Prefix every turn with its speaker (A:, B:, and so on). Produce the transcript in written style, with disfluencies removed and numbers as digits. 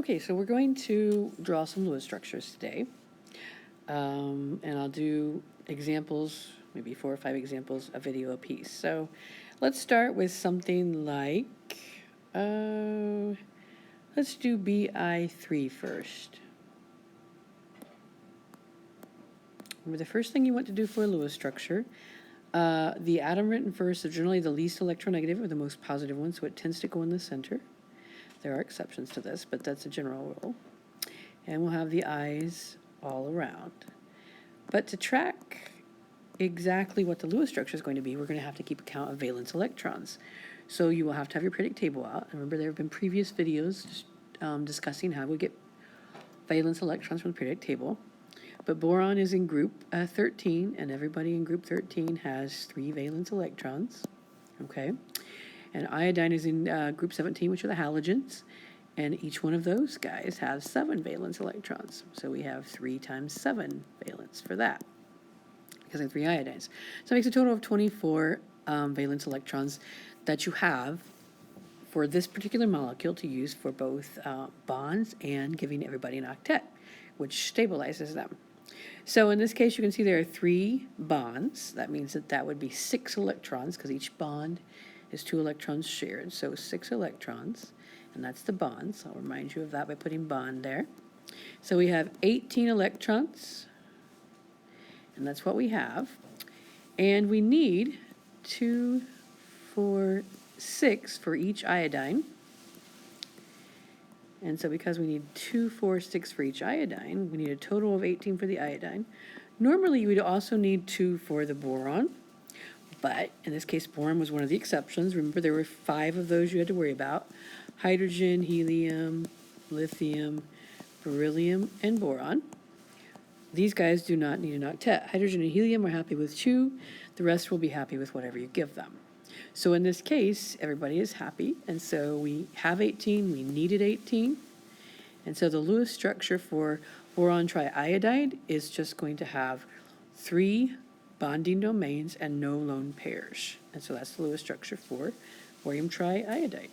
A: Okay, so we're going to draw some Lewis structures today. And I'll do examples, maybe 4 or 5 examples, a video apiece. So let's start with something like, let's do BI3 first. Remember, the first thing you want to do for a Lewis structure, the atom written first is generally the least electronegative or the most positive one, so it tends to go in the center. There are exceptions to this, but that's a general rule. And we'll have the eyes all around. But to track exactly what the Lewis structure is going to be, we're going to have to keep account of valence electrons. So you will have to have your periodic table out. And remember, there have been previous videos discussing how we get valence electrons from the periodic table. But boron is in group 13, and everybody in group 13 has 3 valence electrons. Okay. And iodine is in group 17, which are the halogens. And each one of those guys has 7 valence electrons. So we have 3 times 7 valence for that, because there are 3 iodines. So it makes a total of 24 valence electrons that you have for this particular molecule to use for both bonds and giving everybody an octet, which stabilizes them. So in this case, you can see there are 3 bonds. That means that would be 6 electrons, because each bond is 2 electrons shared. So 6 electrons. And that's the bonds. I'll remind you of that by putting bond there. So we have 18 electrons, and that's what we have. And we need 2, 4, 6 for each iodine. And so because we need 2, 4, 6 for each iodine, we need a total of 18 for the iodine. Normally, you would also need 2 for the boron. But in this case, boron was one of the exceptions. Remember, there were 5 of those you had to worry about: hydrogen, helium, lithium, beryllium, and boron. These guys do not need an octet. Hydrogen and helium are happy with 2. The rest will be happy with whatever you give them. So in this case, everybody is happy. And so we have 18. We needed 18. And so the Lewis structure for boron triiodide is just going to have 3 bonding domains and no lone pairs. And so that's the Lewis structure for barium triiodide.